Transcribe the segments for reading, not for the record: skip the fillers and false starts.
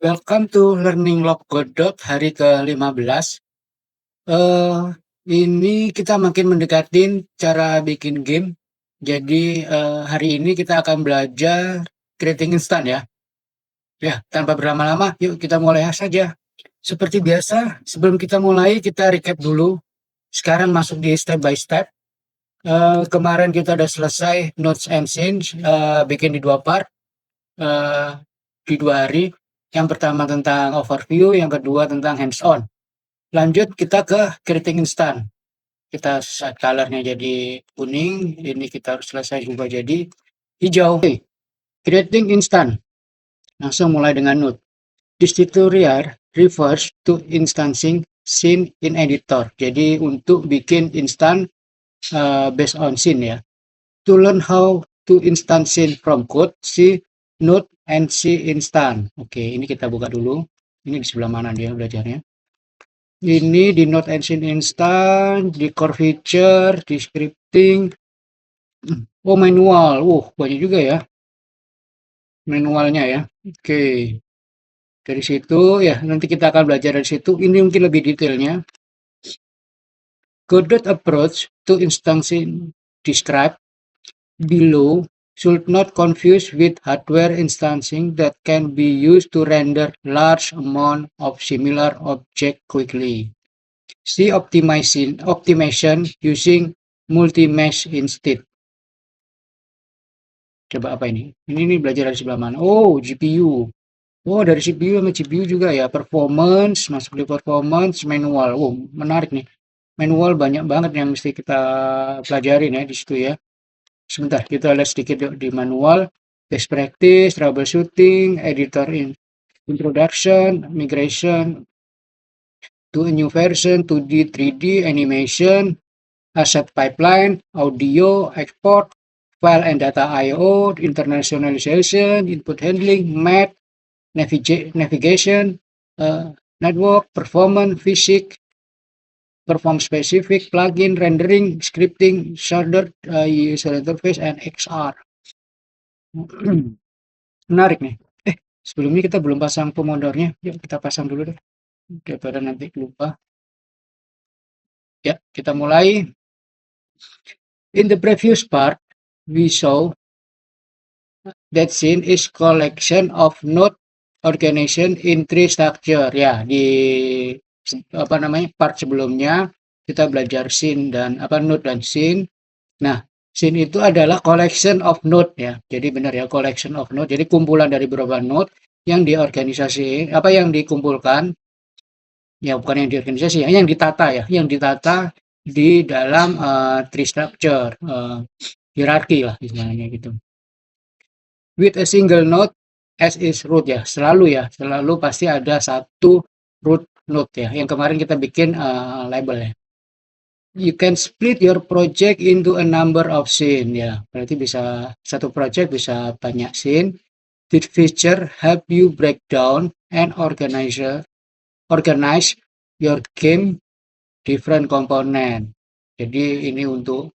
Welcome to Learning Log Godot hari ke-15. Ini kita makin mendekatin cara bikin game. Jadi hari ini kita akan belajar creating instant ya. Ya, tanpa berlama-lama, yuk kita mulai saja. Seperti biasa, sebelum kita mulai kita recap dulu. Sekarang masuk di step by step. Kemarin kita udah selesai notes and scenes, bikin di 2 part, di 2 hari. Yang pertama tentang overview, yang kedua tentang hands-on. Lanjut kita ke creating instant. Kita set colornya jadi kuning, ini kita harus selesai juga jadi hijau. Creating instant. Langsung mulai dengan node. This tutorial refers to instancing scene in editor. Jadi untuk bikin instant based on scene ya. To learn how to instance scene from code, see node and see instant. Oke, ini kita buka dulu. Ini di sebelah mana dia belajarnya? Ini di node and scene instant, di core feature, di scripting. Oh, manual. Banyak juga ya manualnya ya. Oke. Dari situ ya, nanti kita akan belajar dari situ. Ini mungkin lebih detailnya. Godot approach to instancing described below should not confuse with hardware instancing that can be used to render large amount of similar object quickly. See optimization using multi-mesh instead. Coba apa ini? Ini belajar dari sebelah mana? Oh, GPU. Oh, dari CPU sama GPU juga ya. Performance, masuk di performance, manual. Oh, menarik nih. Manual banyak banget yang mesti kita pelajarin ya di situ ya. Sebentar, kita lihat sedikit di manual. Best practice, troubleshooting, editor introduction, migration to a new version, 2D, 3D, animation, asset pipeline, audio, export, file and data I/O, internationalization, input handling, map, navigation, network, performance, physics, perform specific, plugin, rendering, scripting, shader, user interface, and XR. Menarik nih. Sebelumnya kita belum pasang pomodornya. Yuk kita pasang dulu deh. Daripada nanti lupa. Ya, kita mulai. In the previous part, we saw that scene is collection of node organization in tree structure. Ya, di part sebelumnya kita belajar scene dan node dan scene. Nah, scene itu adalah collection of node ya. Jadi benar ya, collection of node. Jadi kumpulan dari beberapa node yang diorganisasi, yang dikumpulkan. Ya, bukan yang diorganisasi, yang ditata ya, yang ditata di dalam tree structure, hierarki lah istilahnya gitu. With a single node as is root ya, selalu pasti ada satu root node ya. Yang kemarin kita bikin label ya. You can split your project into a number of scene ya. Berarti bisa satu project bisa banyak scene. This feature help you break down and organize your game different component. Jadi ini untuk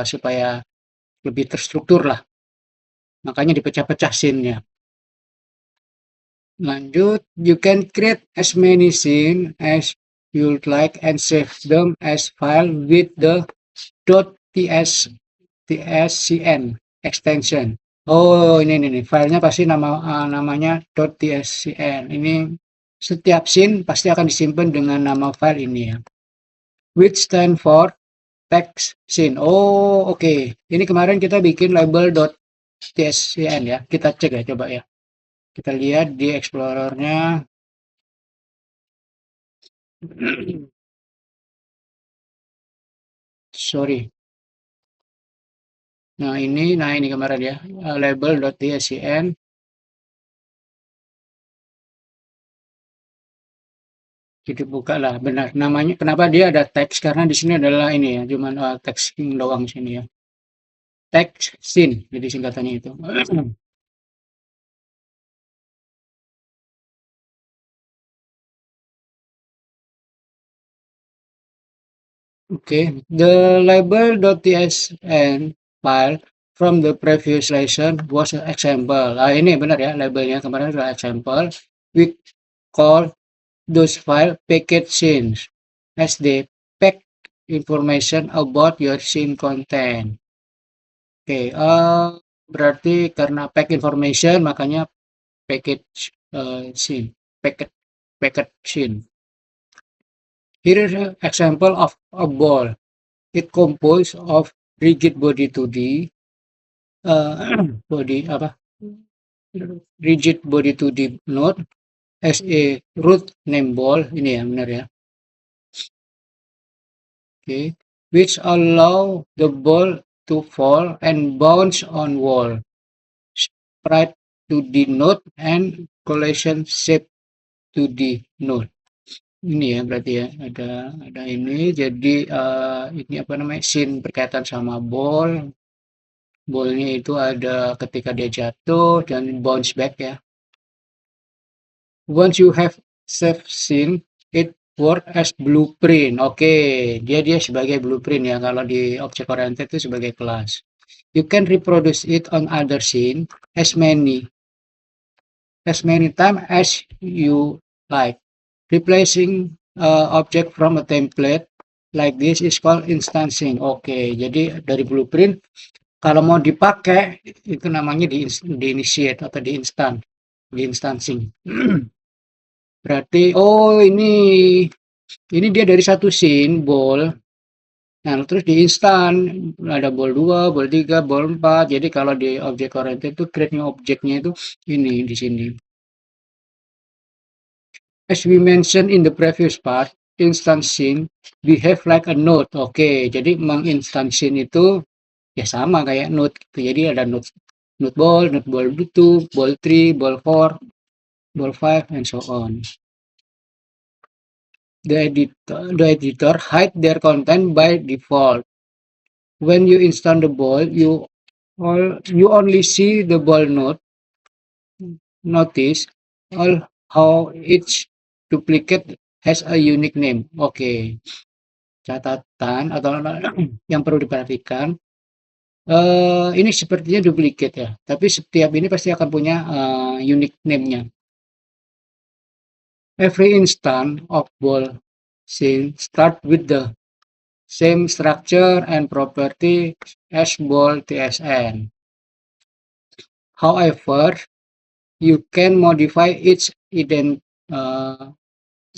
supaya lebih terstruktur lah. Makanya dipecah-pecah scene-nya. Lanjut, you can create as many scene as you'd like and save them as file with the .tscn extension. Oh, ini filenya pasti namanya .tscn. Ini setiap scene pasti akan disimpan dengan nama file ini ya. Which stand for text scene. Oh, oke. Ini kemarin kita bikin label .tscn ya. Kita cek ya, coba ya. Kita lihat di Explorer-nya. Sorry. Nah, ini kemarin ya. Label.tscn. Kita buka lah, benar. Namanya, kenapa dia ada teks? Karena di sini adalah ini ya, cuman teks doang sini ya. Text scene, jadi singkatannya itu. Okay, the label.tsn file from the previous lesson was an example. Ini benar ya, labelnya kemarin adalah example. We call those file package scenes as they pack information about your scene content. Oke, berarti karena pack information makanya package scene, packet packet scene. Here is an example of a ball. It composed of rigid body 2D, body apa? Rigid body 2D node as a root name ball. Ini ya benar ya. Okay, which allow the ball to fall and bounce on wall. Sprite to the node and collision shape to the node. Ini ya berarti ya ada ini jadi ini apa namanya scene berkaitan sama ball. Ballnya itu ada ketika dia jatuh dan bounce back ya. Once you have saved scene, it work as blueprint. Oke, dia sebagai blueprint ya. Kalau di object oriented itu sebagai kelas. You can reproduce it on other scene as many time as you like. Replacing object from a template like this is called instancing. Oke, jadi dari blueprint kalau mau dipakai itu namanya di initiate atau di instancing. Berarti oh ini dia dari satu scene ball. Nah, terus di instan ada ball 2, ball 3, ball 4. Jadi kalau di object oriented itu create new objeknya itu ini di sini. As we mentioned in the previous part, instancing behave like a node. Oke, jadi menginstansin itu ya sama kayak node. Jadi ada node ball 2, ball 3, ball 4, ball 5, and so on. The editor hide their content by default. When you install the ball, you only see the ball node. Notice all how each duplicate has a unique name. Oke, catatan atau yang perlu diperhatikan. Ini sepertinya duplicate ya, tapi setiap ini pasti akan punya unique name-nya. Every instance of ball scene start with the same structure and property as ball TSN. However, you can modify each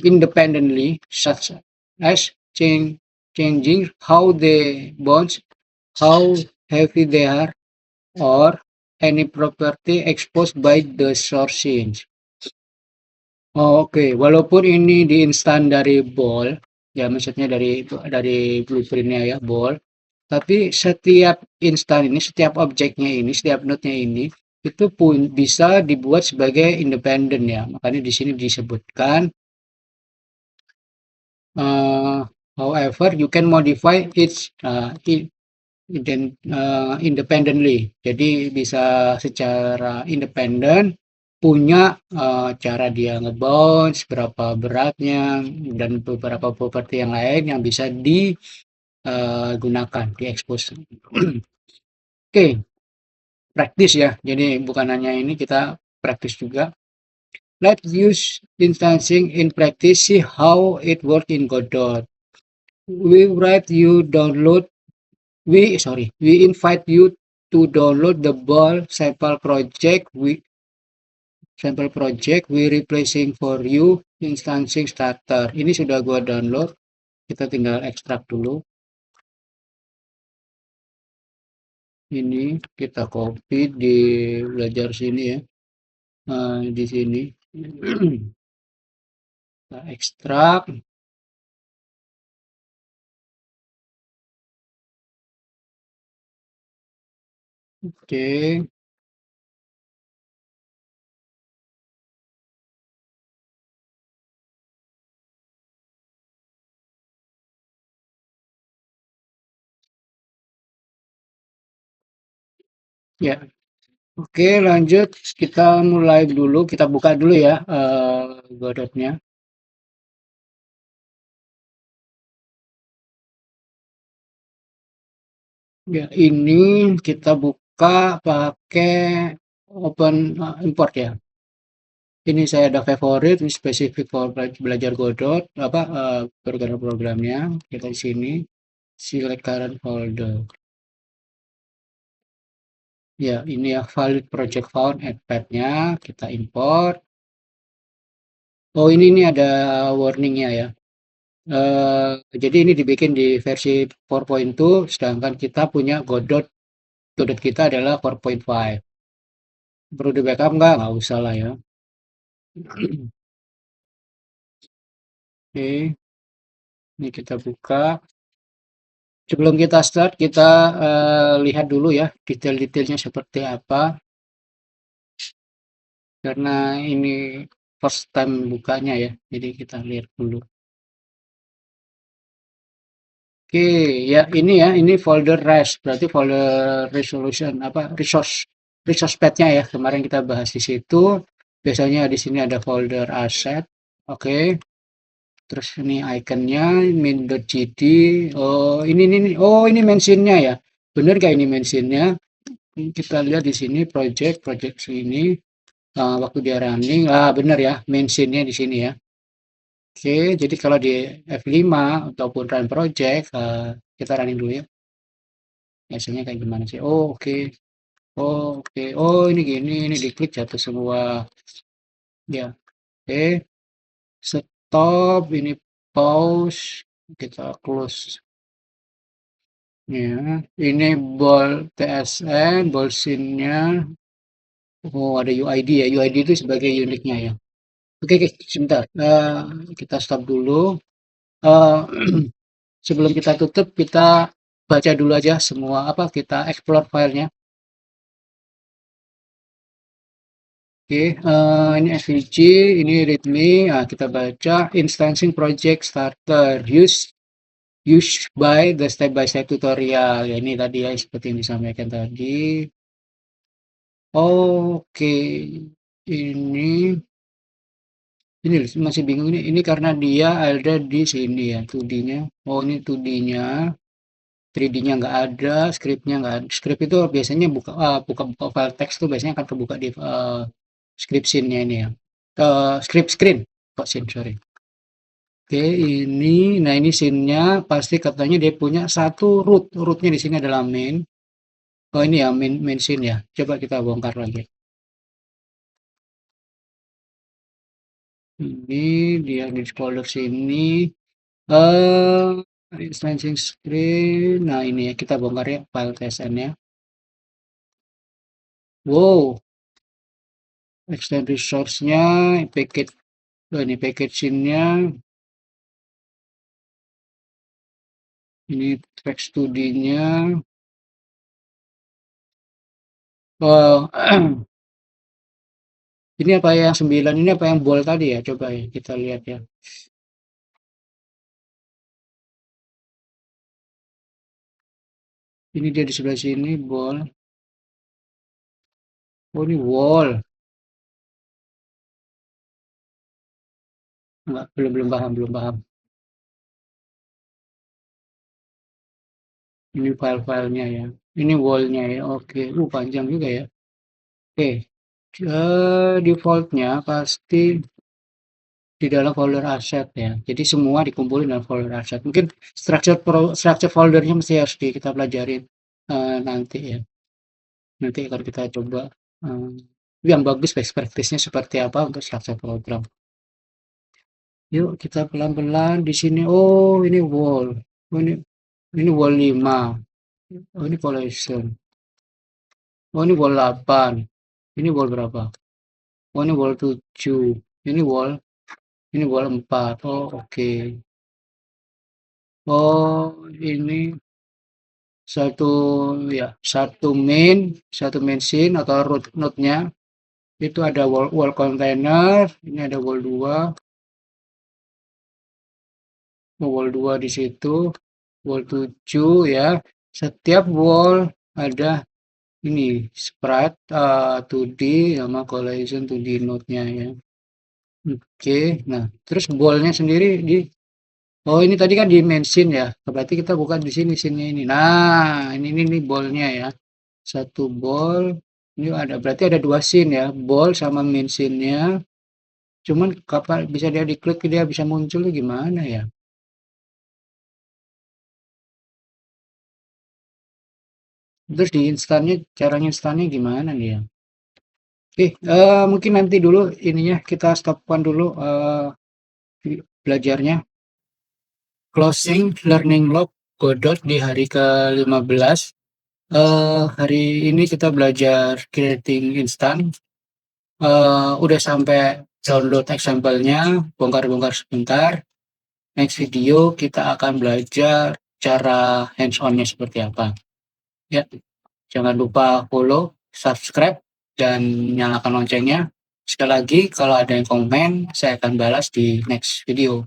independently, such as changing how they bounce, how heavy they are, or any property exposed by the source scene. Oke, walaupun ini diinstan dari ball, ya maksudnya dari blueprintnya ya ball, tapi setiap instan ini, setiap objeknya ini, setiap node-nya ini itu pun bisa dibuat sebagai independen ya. Makanya di sini disebutkan however you can modify it independently. Jadi bisa secara independen punya cara dia ngebounce, berapa beratnya, dan beberapa properti yang lain yang bisa digunakan, diekspos. Oke, praktis ya. Jadi bukan hanya ini, kita praktis juga. Let's use instancing in practice, see how it works in Godot. We invite you to download the ball sample project. We replacing for you instancing starter. Ini sudah gua download. Kita tinggal ekstrak dulu. Ini kita copy di belajar sini ya. Di sini. Kita ekstrak. Oke. Ya. Oke, lanjut. Kita mulai dulu. Kita buka dulu ya Godot-nya. Ya, ini kita buka pakai open import ya. Ini saya ada favorit, ini spesifik for belajar Godot, apa programnya. Kita di sini select current folder. Ya, ini ya valid project found add path-nya, kita import. Oh, ini ada warningnya ya. Jadi ini dibikin di versi 4.2, sedangkan kita punya Godot kita adalah 4.5. Perlu di backup nggak usah lah ya. Oke, ini kita buka. Sebelum kita start, kita lihat dulu ya detail-detailnya seperti apa. Karena ini first time bukanya ya, jadi kita lihat dulu. Oke, ya ini folder REST, berarti folder resolution apa resource path-nya ya. Kemarin kita bahas di situ. Biasanya di sini ada folder asset. Oke, terus ini iconnya min.gd. Oh, ini mentionnya ya. Bener gak ini mentionnya? Kita lihat di sini project sini waktu dia running. Ah, bener ya, mentionnya di sini ya. Oke, jadi kalau di F5 ataupun run project, kita running dulu ya. Biasanya kayak gimana sih? Oh, oke. Oh, oke. Oh, ini gini, ini diklik jatuh semua. Ya, oke. Stop, ini pause. Kita close. Ya, ini ball TSN, ball scene-nya. Oh, ada UID ya. UID itu sebagai uniknya ya. Oke, oke, sebentar. Kita stop dulu. Eh, Sebelum kita tutup, kita baca dulu aja semua apa kita explore filenya. Oke, ini SVG, ini README. Nah, kita baca instancing project starter used by the step by step tutorial. Ya, ini tadi ya seperti yang disampaikan tadi. Oke, ini ini masih bingung ini karena dia ada di sini ya 2D-nya. Oh, ini 2D-nya. 3D-nya nggak ada, script-nya nggak ada. Script itu biasanya buka file teks tuh biasanya akan kebuka di script scene-nya ini ya. Script screen, kok scene, sorry. Oke, nah ini scene-nya pasti katanya dia punya satu root-nya di sini adalah main. Oh ini ya main scene ya. Coba kita bongkar lagi. Ini dia di folder sini. Eh, Instancing screen. Nah ini ya kita bongkar ya file tsn-nya. Wow, extend resource-nya, package, ini packaging-nya, ini track studinya. Oh, ini apa yang 9 ini apa yang bold tadi ya? Coba ya kita lihat ya. Ini dia di sebelah sini bold. Oh ini wall. Enggak, belum paham, belum paham. Ini file-filenya ya. Ini wall-nya ya. Oke. Panjang juga ya. Oke. Default-nya pasti di dalam folder asset ya. Jadi semua dikumpulin dalam folder asset. Mungkin structure foldernya mesti harus kita pelajarin nanti ya. Nanti akan kita coba yang bagus best practice-nya seperti apa untuk structure program. Yuk kita pelan-pelan di sini. Oh, ini wall. Oh, ini wall 5. Oh, ini collision. Oh, ini wall 8. Ini wall berapa? Oh, ini wall 7. Ini wall 4. Oh, oke. Oh, ini satu ya, satu main scene atau root node-nya itu ada wall container, ini ada wall 2, wall 2 di situ, wall 7 ya. Setiap wall ada ini sprite 2D sama collision 2D node-nya ya. Oke, nah terus wall-nya sendiri oh ini tadi kan di main scene ya. Berarti kita bukan di sini scene-nya ini. Nah, ini ball-nya ya. Satu ball, ini ada berarti ada dua scene ya, ball sama main scene-nya. Cuman kapan bisa dia diklik dia bisa muncul tuh gimana ya? Terus di instannya cara nginstalnya gimana nih ya? Oke, mungkin nanti dulu ininya kita stopkan dulu belajarnya. Closing learning log Godot di hari ke-15. Hari ini kita belajar creating instant. Udah sampai download example-nya, bongkar-bongkar sebentar. Next video kita akan belajar cara hands on-nya seperti apa. Ya, jangan lupa follow, subscribe, dan nyalakan loncengnya. Sekali lagi, kalau ada yang komen, saya akan balas di next video.